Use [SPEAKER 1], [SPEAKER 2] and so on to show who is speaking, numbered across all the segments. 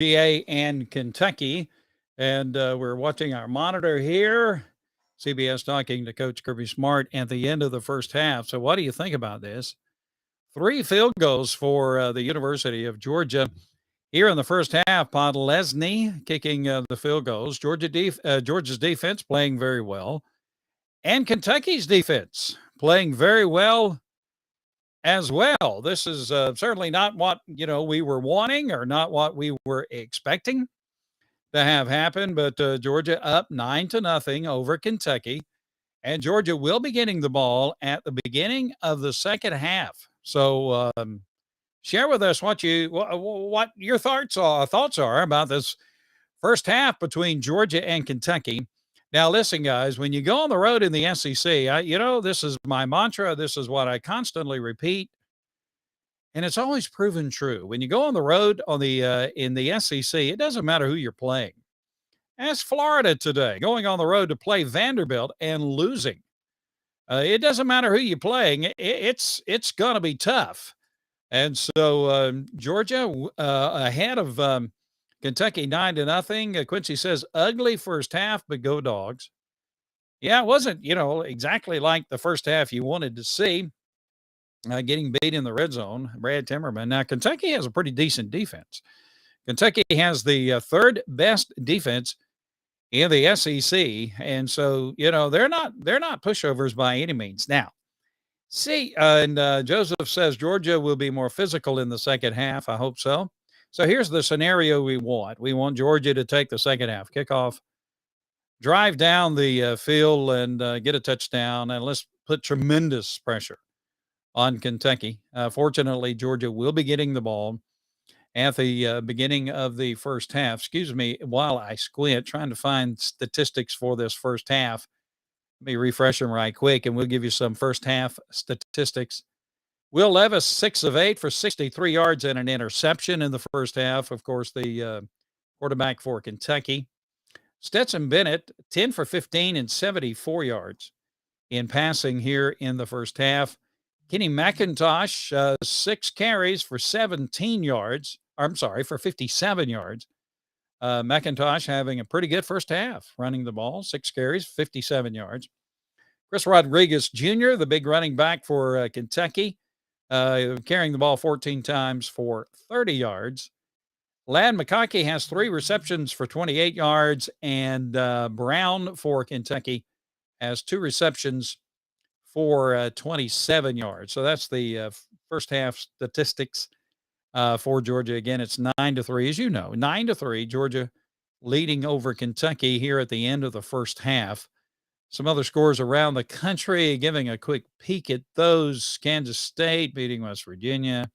[SPEAKER 1] UGA and Kentucky. And we're watching our monitor here. CBS talking to Coach Kirby Smart at the end of the first half. So, what do you think about this? 3 field goals for the University of Georgia here in the first half. Podlesny kicking the field goals. Georgia's defense playing very well, and Kentucky's defense playing very well as well. This is certainly not what we were wanting or not what we were expecting to have happen. But Georgia up 9-0 over Kentucky, and Georgia will be getting the ball at the beginning of the second half. So share with us what your thoughts are about this first half between Georgia and Kentucky. Now, listen, guys, when you go on the road in the SEC, this is my mantra. This is what I constantly repeat, and it's always proven true. When you go on the road in the SEC, it doesn't matter who you're playing. Ask Florida today, going on the road to play Vanderbilt and losing. It doesn't matter who you're playing. It's going to be tough. And so Georgia ahead of Kentucky 9-0. Quincy says ugly first half, but go Dogs. Yeah, it wasn't, exactly like the first half you wanted to see. Getting beat in the red zone, Brad Timmerman. Now, Kentucky has a pretty decent defense. Kentucky has the third best defense in the SEC, and so they're not pushovers by any means. Now, and Joseph says Georgia will be more physical in the second half. I hope so. So here's the scenario we want. We want Georgia to take the second half kickoff, drive down the field, and get a touchdown, and let's put tremendous pressure on Kentucky. Fortunately, Georgia will be getting the ball at the beginning of the first half. Excuse me while I squint, trying to find statistics for this first half. Let me refresh them right quick, and we'll give you some first half statistics. Will Levis, 6 of 8 for 63 yards and an interception in the first half. Of course, the quarterback for Kentucky. Stetson Bennett, 10 for 15 and 74 yards in passing here in the first half. Kenny McIntosh, 6 carries for 17 yards. For 57 yards. McIntosh having a pretty good first half, running the ball, 6 carries, 57 yards. Chris Rodriguez Jr., the big running back for Kentucky, carrying the ball 14 times for 30 yards. Ladd McConkey has 3 receptions for 28 yards, and Brown for Kentucky has 2 receptions for 27 yards. So that's the first half statistics for Georgia. Again, it's 9-3, as you know, 9-3. Georgia leading over Kentucky here at the end of the first half. Some other scores around the country, giving a quick peek at those. Kansas State beating West Virginia.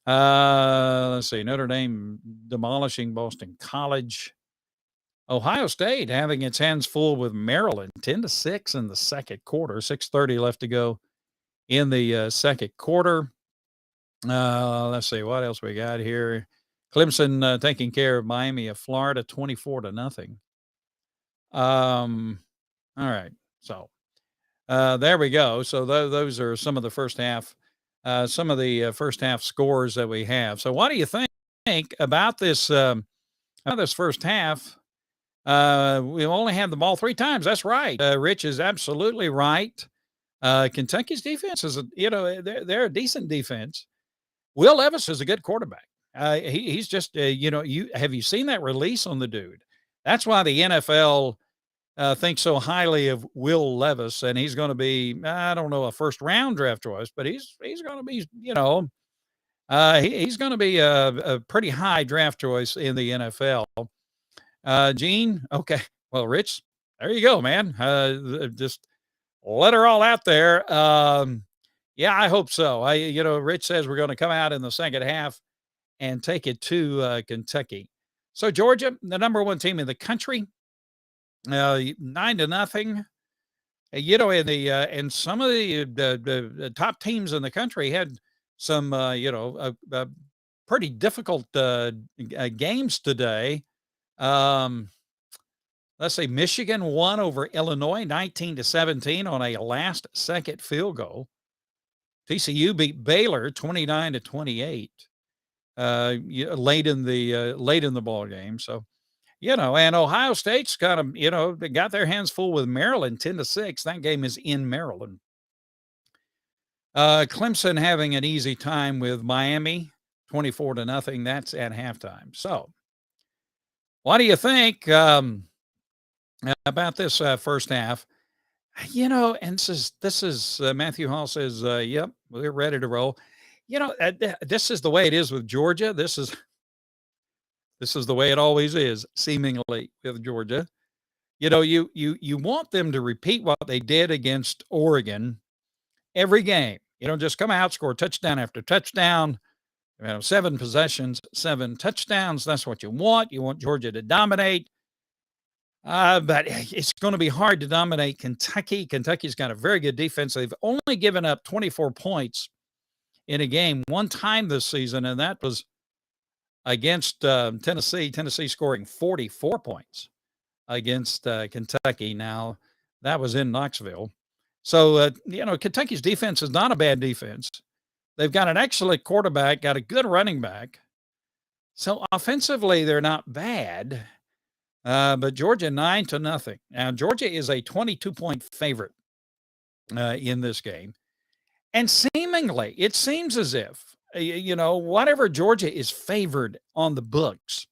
[SPEAKER 1] Let's see, Notre Dame demolishing Boston College. Ohio State having its hands full with Maryland, 10-6 in the second quarter. 6:30 left to go in the second quarter. Let's see what else we got here. Clemson taking care of Miami of Florida, 24-0. All right, so there we go. So those are some of the first half, first half scores that we have. So what do you think about this? This first half? We only had the ball 3 times. That's right. Rich is absolutely right. Kentucky's defense is, they're a decent defense. Will Levis is a good quarterback. He's just, have you seen that release on the dude? That's why the NFL thinks so highly of Will Levis, and he's going to be, I don't know, a first round draft choice, but he's going to be, he's going to be a pretty high draft choice in the NFL. Gene, okay, well, Rich, there you go, man. Just let her all out there. Yeah, I hope so. Rich says we're going to come out in the second half and take it to Kentucky. So Georgia, the number 1 team in the country, 9-0. In the and some of the top teams in the country had some pretty difficult games today. Let's say Michigan won over Illinois 19-17 on a last-second field goal. TCU beat Baylor 29-28. late in the ball game. So, and Ohio State's kind of, they got their hands full with Maryland 10-6. That game is in Maryland. Clemson having an easy time with Miami 24-0. That's at halftime. So, what do you think about this first half? And this is Matthew Hall says, "Yep, we're ready to roll." This is the way it is with Georgia. This is the way it always is, seemingly with Georgia. You want them to repeat what they did against Oregon every game. Just come out, score touchdown after touchdown. 7 possessions, 7 touchdowns. That's what you want. You want Georgia to dominate. But it's going to be hard to dominate Kentucky. Kentucky's got a very good defense. They've only given up 24 points in a game one time this season, and that was against Tennessee. Tennessee scoring 44 points against Kentucky. Now, that was in Knoxville. So, Kentucky's defense is not a bad defense. They've got an excellent quarterback, got a good running back. So, offensively, they're not bad. But Georgia 9-0. Now, Georgia is a 22-point favorite in this game. And seemingly, it seems as if, whatever Georgia is favored on the books,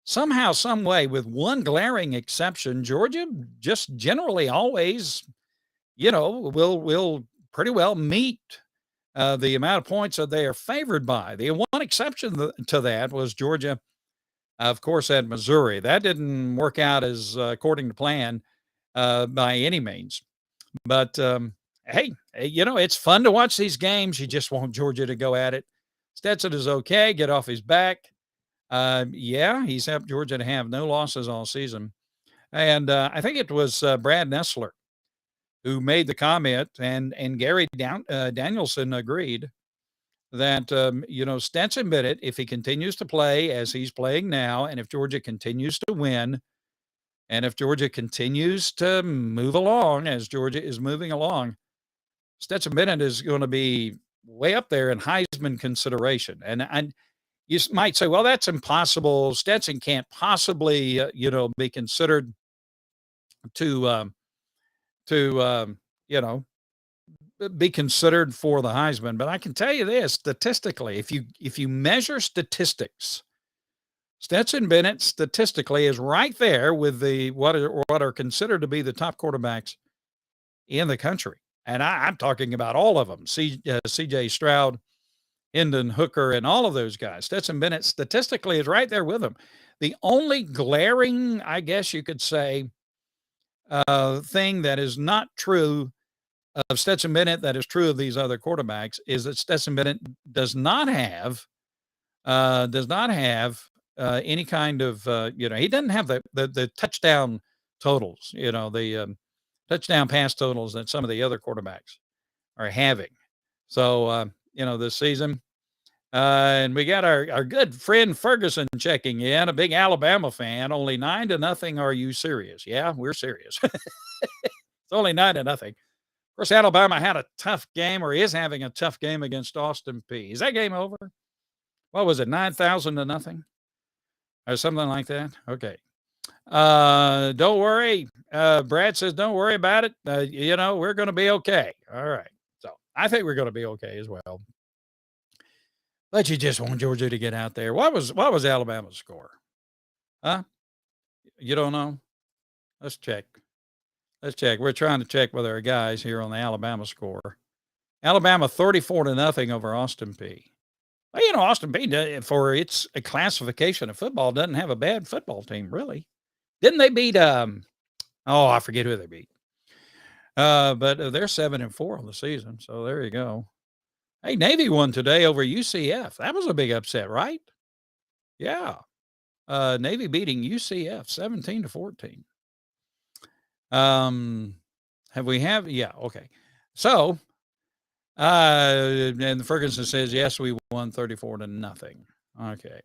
[SPEAKER 1] somehow, some way, with one glaring exception, Georgia just generally always, will pretty well meet the amount of points that they are favored by. The one exception to that was Georgia, of course, at Missouri. That didn't work out as according to plan by any means. But hey, it's fun to watch these games. You just want Georgia to go at it. Stetson is okay, get off his back. Yeah, he's helped Georgia to have no losses all season. And I think it was Brad Nessler who made the comment, and Gary Danielson agreed that, Stetson Bennett, if he continues to play as he's playing now, and if Georgia continues to win, and if Georgia continues to move along as Georgia is moving along, Stetson Bennett is going to be way up there in Heisman consideration. And you might say, well, that's impossible. Stetson can't possibly, be considered to be considered for the Heisman. But I can tell you this, statistically, if you measure statistics, Stetson Bennett statistically is right there with what are considered to be the top quarterbacks in the country. And I'm talking about all of them. C.J. Stroud, Hendon Hooker, and all of those guys. Stetson Bennett statistically is right there with them. The only glaring, I guess you could say, thing that is not true of Stetson Bennett that is true of these other quarterbacks is that Stetson Bennett does not have any kind of, he doesn't have the touchdown totals, the touchdown pass totals that some of the other quarterbacks are having. So, this season, and we got our good friend Ferguson checking in, a big Alabama fan, only 9-0. Are you serious? Yeah, we're serious. It's only 9-0. Of course, Alabama had a tough game, or is having a tough game against Austin Peay. Is that game over? What was it, 9,000-0? Or something like that? Okay. Don't worry. Brad says, don't worry about it. We're going to be okay. All right. So I think we're going to be okay as well. But you just want Georgia to get out there. What was Alabama's score? Huh? You don't know? Let's check. We're trying to check with our guys here on the Alabama score. Alabama 34-0 over Austin Peay. Well, Austin Peay, for its classification of football, doesn't have a bad football team, really. Didn't they beat, I forget who they beat. But they're 7-4 on the season, so there you go. Hey, Navy won today over UCF. That was a big upset, right? Yeah. Navy beating UCF 17-14. Yeah, okay. So, and Ferguson says, yes, we won 34-0. Okay.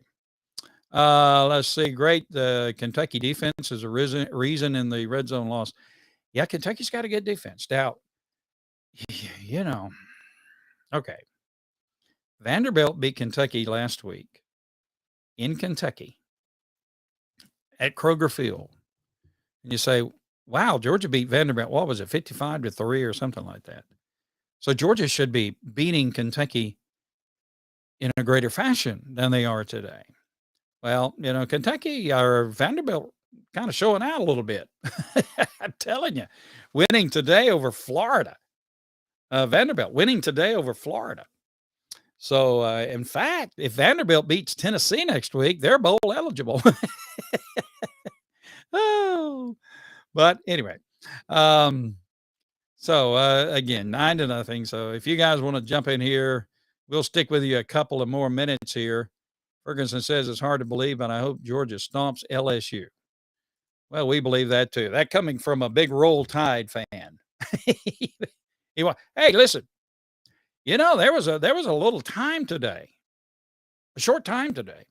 [SPEAKER 1] Let's see. Great. The Kentucky defense is a reason in the red zone loss. Yeah, Kentucky's got a good defense. Now, okay. Vanderbilt beat Kentucky last week. in Kentucky at Kroger Field, and you say, wow, Georgia beat Vanderbilt. What was it, 55-3 or something like that? So Georgia should be beating Kentucky in a greater fashion than they are today. Well, Kentucky or Vanderbilt kind of showing out a little bit. I'm telling you, winning today over Florida. Vanderbilt winning today over Florida. So, in fact, if Vanderbilt beats Tennessee next week, they're bowl eligible. Oh, but anyway, again, 9-0. So if you guys want to jump in here, we'll stick with you a couple of more minutes here. Ferguson says it's hard to believe, but I hope Georgia stomps LSU. Well, we believe that too. That coming from a big Roll Tide fan. Hey, listen, there was a little time today, a short time today,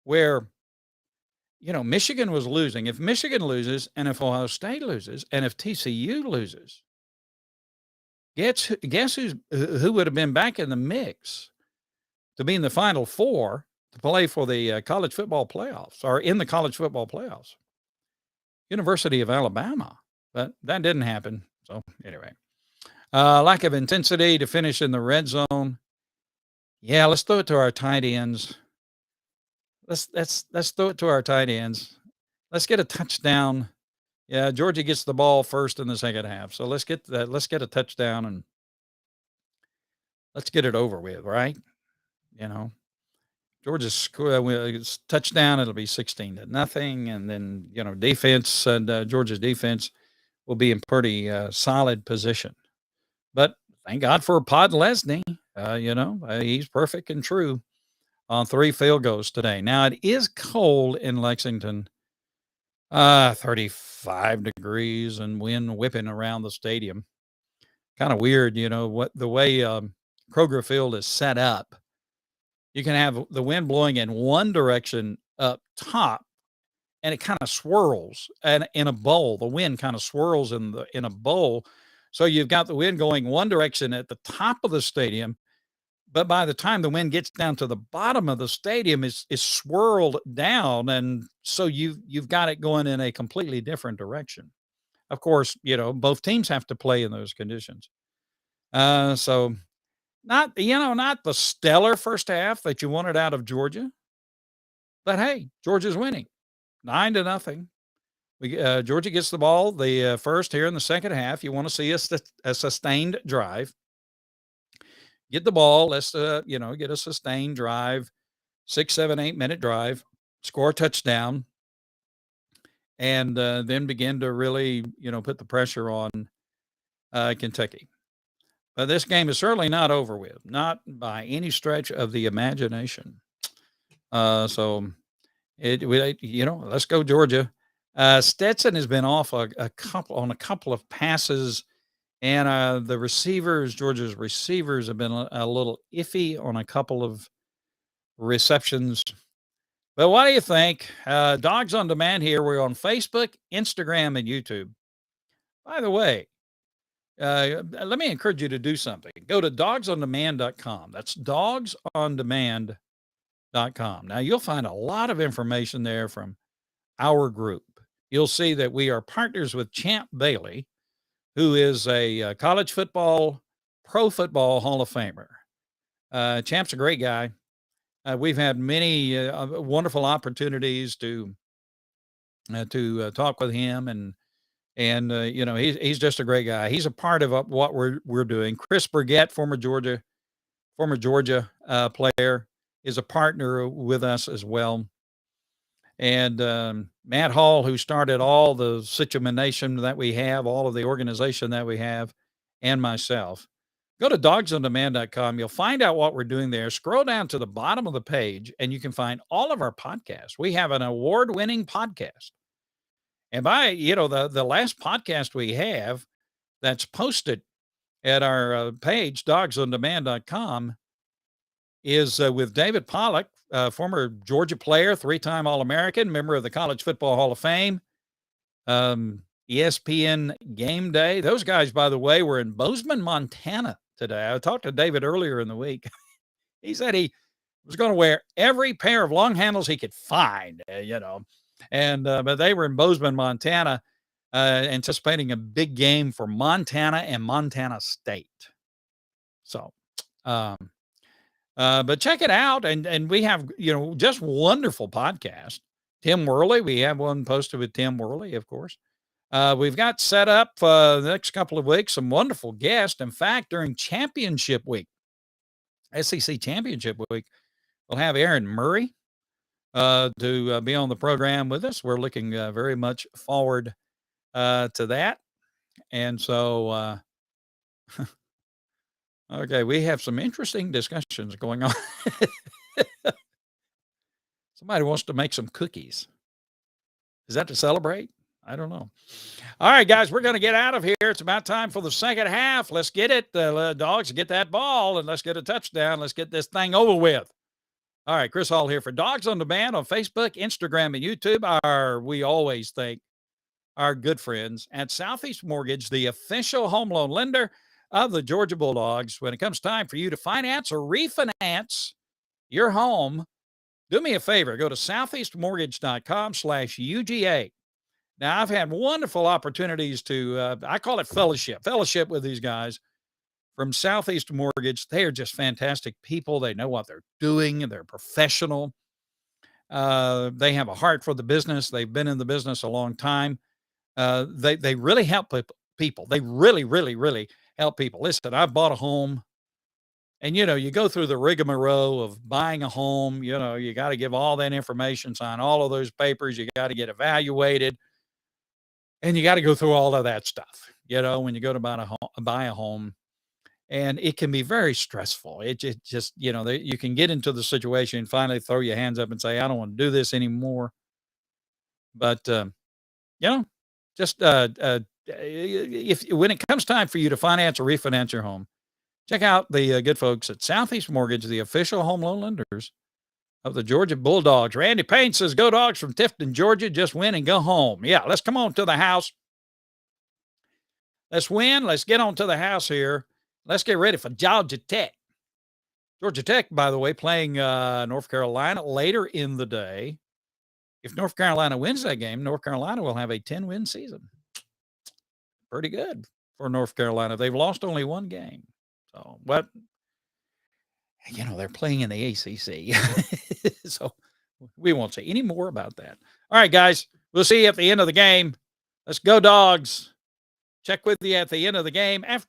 [SPEAKER 1] where Michigan was losing. If Michigan loses, and if Ohio State loses, and if TCU loses, guess who would have been back in the mix to be in the Final Four to play for the college football playoffs, or in the college football playoffs? University of Alabama. But that didn't happen. So anyway, lack of intensity to finish in the red zone. Yeah, let's throw it to our tight ends. Let's throw it to our tight ends. Let's get a touchdown. Yeah, Georgia gets the ball first in the second half. So let's get that. Let's get a touchdown and let's get it over with, right? Georgia's touchdown. It'll be 16-0, and then defense and Georgia's defense will be in pretty solid position. But thank God for Pod Lesney. He's perfect and true on 3 field goals today. Now, it is cold in Lexington, 35 degrees and wind whipping around the stadium. Kind of weird, the way Kroger Field is set up. You can have the wind blowing in one direction up top, and it kind of swirls. And in a bowl, the wind kind of swirls in a bowl. So you've got the wind going one direction at the top of the stadium, but by the time the wind gets down to the bottom of the stadium, is swirled down, and so you've got it going in a completely different direction. Of course, both teams have to play in those conditions. So not the stellar first half that you wanted out of Georgia, but hey, Georgia's winning 9-0. Georgia gets the ball the first here in the second half. You want to see a sustained drive. Get the ball. Let's get a sustained drive, 6, 7, 8-minute drive, score a touchdown, and then begin to really put the pressure on Kentucky. But this game is certainly not over with, not by any stretch of the imagination. So let's go Georgia. Stetson has been off a couple of passes, and Georgia's receivers have been a little iffy on a couple of receptions. But what do you think? Dogs on Demand here. We're on Facebook, Instagram, and YouTube. By the way, let me encourage you to do something. Go to dogsondemand.com. That's dogsondemand.com. Now, you'll find a lot of information there from our group. You'll see that we are partners with Champ Bailey, who is a college football, pro football Hall of Famer. Champ's a great guy. We've had many wonderful opportunities to talk with him, and he's just a great guy. He's a part of what we're doing. Chris Burgett, former Georgia player, is a partner with us as well. And Matt Hall, who started all the Situamination that we have, all of the organization that we have, and myself. Go to dogsondemand.com. You'll find out what we're doing there. Scroll down to the bottom of the page, and you can find all of our podcasts. We have an award-winning podcast. And by, the last podcast we have that's posted at our page, dogsondemand.com, is with David Pollock, former Georgia player, 3-time All-American, member of the College Football Hall of Fame, ESPN Game Day. Those guys, by the way, were in Bozeman, Montana today. I talked to David earlier in the week. He said he was going to wear every pair of long handles he could find, and but they were in Bozeman, Montana, anticipating a big game for Montana and Montana State. So, but check it out, and we have just wonderful podcast. Tim Worley, we have one posted with Tim Worley, of course. We've got set up the next couple of weeks some wonderful guests. In fact, during championship week, SEC championship week, we'll have Aaron Murray to be on the program with us. We're looking very much forward to that. And so, okay, we have some interesting discussions going on. Somebody wants to make some cookies. Is that to celebrate? I don't know. All right, guys, we're going to get out of here. It's about time for the second half. Let's get it, Dogs, get that ball, and let's get a touchdown. Let's get this thing over with. All right, Chris Hall here for Dogs on Demand on Facebook, Instagram, and YouTube. We always thank our good friends at Southeast Mortgage, the official home loan lender of the Georgia Bulldogs. When it comes time for you to finance or refinance your home, do me a favor. Go to southeastmortgage.com/UGA. Now, I've had wonderful opportunities to, I call it fellowship with these guys from Southeast Mortgage. They are just fantastic people. They know what they're doing, and they're professional. They have a heart for the business. They've been in the business a long time. They really help people. They really, really, really help people. Listen, I bought a home, and, you go through the rigmarole of buying a home. You got to give all that information, sign all of those papers. You got to get evaluated. And you got to go through all of that stuff, when you go to buy a home, and it can be very stressful. It just, you can get into the situation and finally throw your hands up and say, I don't want to do this anymore. But, just, when it comes time for you to finance or refinance your home, check out the good folks at Southeast Mortgage, the official home loan lenders of the Georgia Bulldogs. Randy Payne says, go Dogs from Tifton, Georgia. Just win and go home. Yeah, let's come on to the house. Let's win. Let's get on to the house here. Let's get ready for Georgia Tech. Georgia Tech, by the way, playing North Carolina later in the day. If North Carolina wins that game, North Carolina will have a 10-win season. Pretty good for North Carolina. They've lost only one game. So, but they're playing in the ACC. So we won't say any more about that. All right, guys, we'll see you at the end of the game. Let's go Dogs. Check with you at the end of the game after